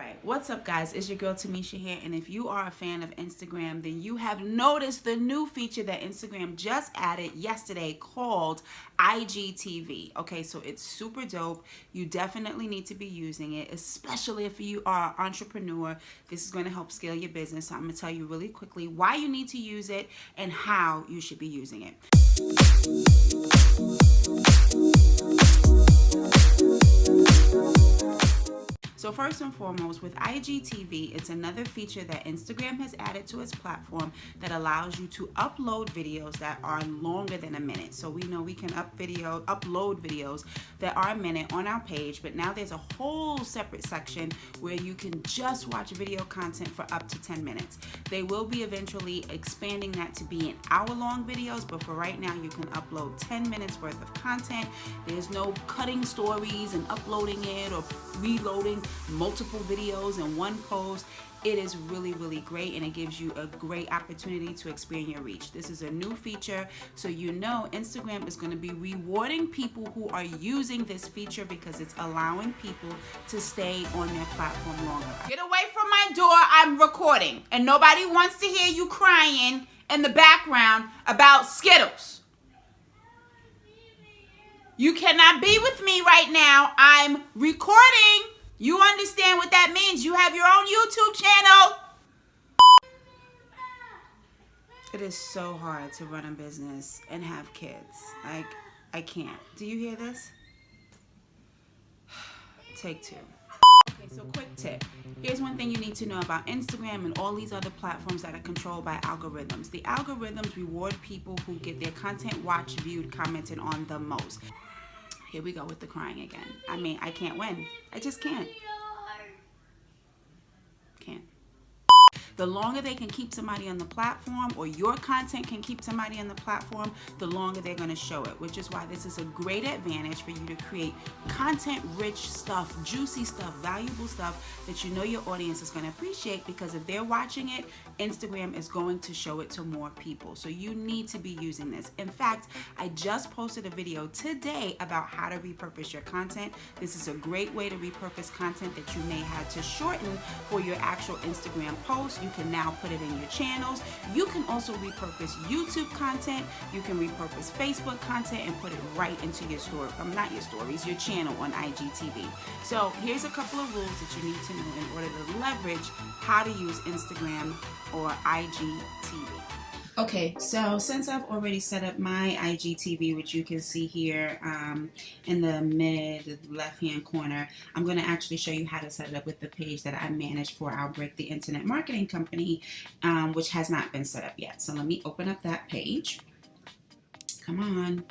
Alright, what's up guys? It's your girl Tamisha here, and if you are a fan of Instagram, then you have noticed the new feature that Instagram just added yesterday called IGTV. Okay, so it's super dope. You definitely need to be using it, especially if you are an entrepreneur. This is going to help scale your business. So I'm going to tell you really quickly why you need to use it and how you should be using it. So first and foremost, with IGTV, it's another feature that Instagram has added to its platform that allows you to upload videos that are longer than a minute. So we know we can upload videos that are a minute on our page, but now there's a whole separate section where you can just watch video content for up to 10 minutes. They will be eventually expanding that to be an hour-long videos, but for right now, you can upload 10 minutes worth of content. There's no cutting stories and uploading it or reloading multiple videos in one post. It is really, really great, and it gives you a great opportunity to expand your reach. This is a new feature, so you know Instagram is going to be rewarding people who are using this feature because it's allowing people to stay on their platform longer. Get away from my door, I'm recording, and nobody wants to hear you crying in the background about Skittles. You cannot be with me right now. I'm recording. You understand what that means. You have your own YouTube channel. It is so hard to run a business and have kids. I can't. Do you hear this? Take two. Okay, so quick tip. Here's one thing you need to know about Instagram and all these other platforms that are controlled by algorithms. The algorithms reward people who get their content watched, viewed, commented on the most. Here we go with the crying again. I mean, I can't win. I just can't. Can't. The longer they can keep somebody on the platform, or your content can keep somebody on the platform, the longer they're going to show it, which is why this is a great advantage for you to create content-rich stuff, juicy stuff, valuable stuff that you know your audience is going to appreciate, because if they're watching it, Instagram is going to show it to more people. So you need to be using this. In fact, I just posted a video today about how to repurpose your content. This is a great way to repurpose content that you may have to shorten for your actual Instagram posts. You can now put it in your channels. You can also repurpose YouTube content. You can repurpose Facebook content and put it right into your story. Not your stories, your channel on IGTV. So here's a couple of rules that you need to know in order to leverage how to use Instagram or IGTV. Okay, so since I've already set up my IGTV, which you can see here in the mid left-hand corner, I'm going to actually show you how to set it up with the page that I manage for our Break the Internet Marketing Company, which has not been set up yet. So let me open up that page. Come on.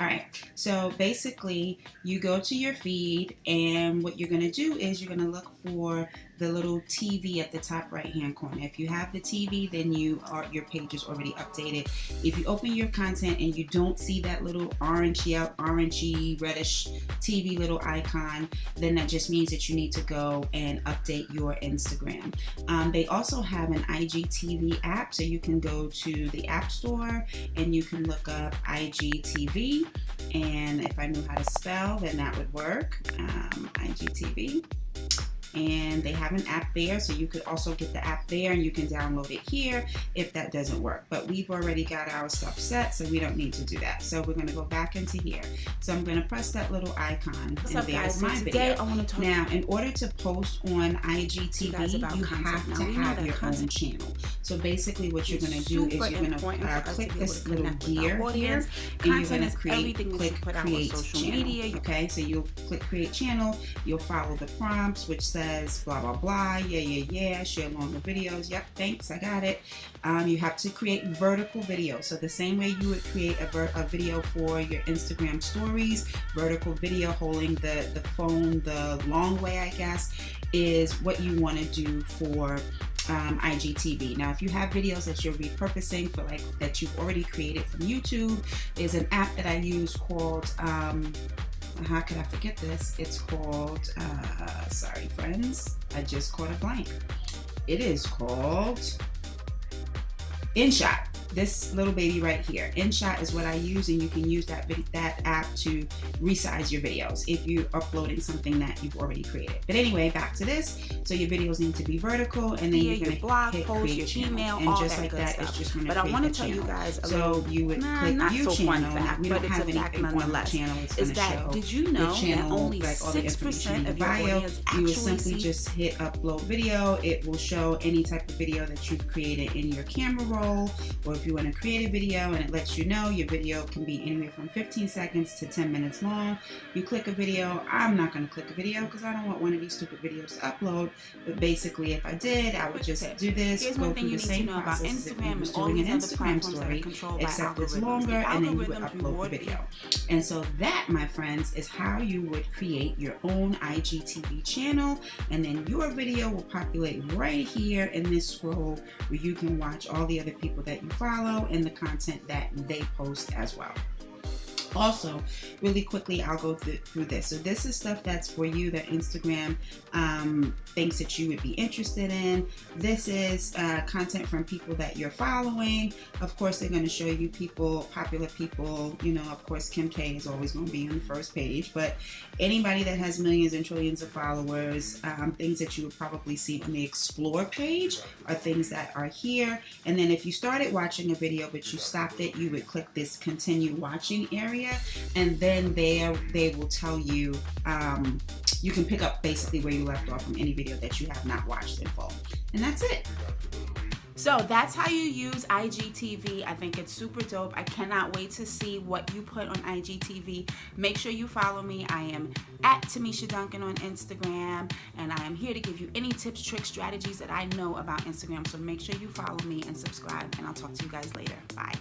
All right, so basically you go to your feed, and what you're going to do is you're going to look for the little TV at the top right hand corner. If you have the TV, then your page is already updated. If you open your content and you don't see that little orangey reddish TV little icon, then that just means that you need to go and update your Instagram. They also have an IGTV app, so you can go to the App Store and you can look up IGTV, and if I knew how to spell, then that would work. IGTV. And they have an app there, so you could also get the app there and you can download it here if that doesn't work. But we've already got our stuff set, so we don't need to do that. So we're going to go back into here. So I'm going to press that little icon. What's up, there's my video. I want to talk now, in order to post on IGTV, you have to have your own channel. So basically what you're going to do is you're going to click this little gear here, and you're going to click create channel. Okay, so you'll click create channel, you'll follow the prompts, which says blah blah blah, yeah, share longer videos. Yep, thanks, I got it. You have to create vertical video. So the same way you would create a video for your Instagram stories, vertical video holding the phone the long way, I guess, is what you want to do for IGTV. Now, if you have videos that you're repurposing for that you've already created from YouTube, there's an app that I use called how could I forget this? It's called, sorry friends, I just caught a blank. It is called InShot. This little baby right here. InShot is what I use, and you can use that app to resize your videos if you're uploading something that you've already created. But anyway, back to this. So your videos need to be vertical, and then you're going to blog hit post, create your channel. email, And all just that like good that, stuff. it's just going to But I create want to the tell you channel. guys a So little, you would click not view so channel. fun fact, We but don't it's have a fact anything on the nonetheless. channel. It's Is going to that, show did you know the channel, that only like all the information 6% in of your your bio. audience You would actually simply see? just hit upload video. It will show any type of video that you've created in your camera roll, or if you want to create a video, and it lets you know your video can be anywhere from 15 seconds to 10 minutes long. You click a video. I'm not going to click a video because I don't want one of these stupid videos to upload. But basically, if I did, I would just do this, Here's go one thing through you the need to same know about process as if you Instagram was and all doing an these other Instagram platforms that are story, controlled by except it's algorithms. longer, The and then you would algorithms upload the reward video. And so that, my friends, is how you would create your own IGTV channel, and then your video will populate right here in this scroll where you can watch all the other people that you follow and the content that they post as well. Also, really quickly, I'll go through this. So this is stuff that's for you that Instagram thinks that you would be interested in. This is content from people that you're following. Of course, they're going to show you people, popular people. You know, of course, Kim K is always going to be on the first page. But anybody that has millions and trillions of followers, things that you would probably see on the Explore page are things that are here. And then if you started watching a video but you stopped it, you would click this continue watching area. And then there they will tell you, you can pick up basically where you left off from any video that you have not watched in full. And that's it. So that's how you use IGTV. I think it's super dope. I cannot wait to see what you put on IGTV. Make sure you follow me. I am at Tamisha Duncan on Instagram, and I am here to give you any tips, tricks, strategies that I know about Instagram. So make sure you follow me and subscribe, and I'll talk to you guys later. Bye.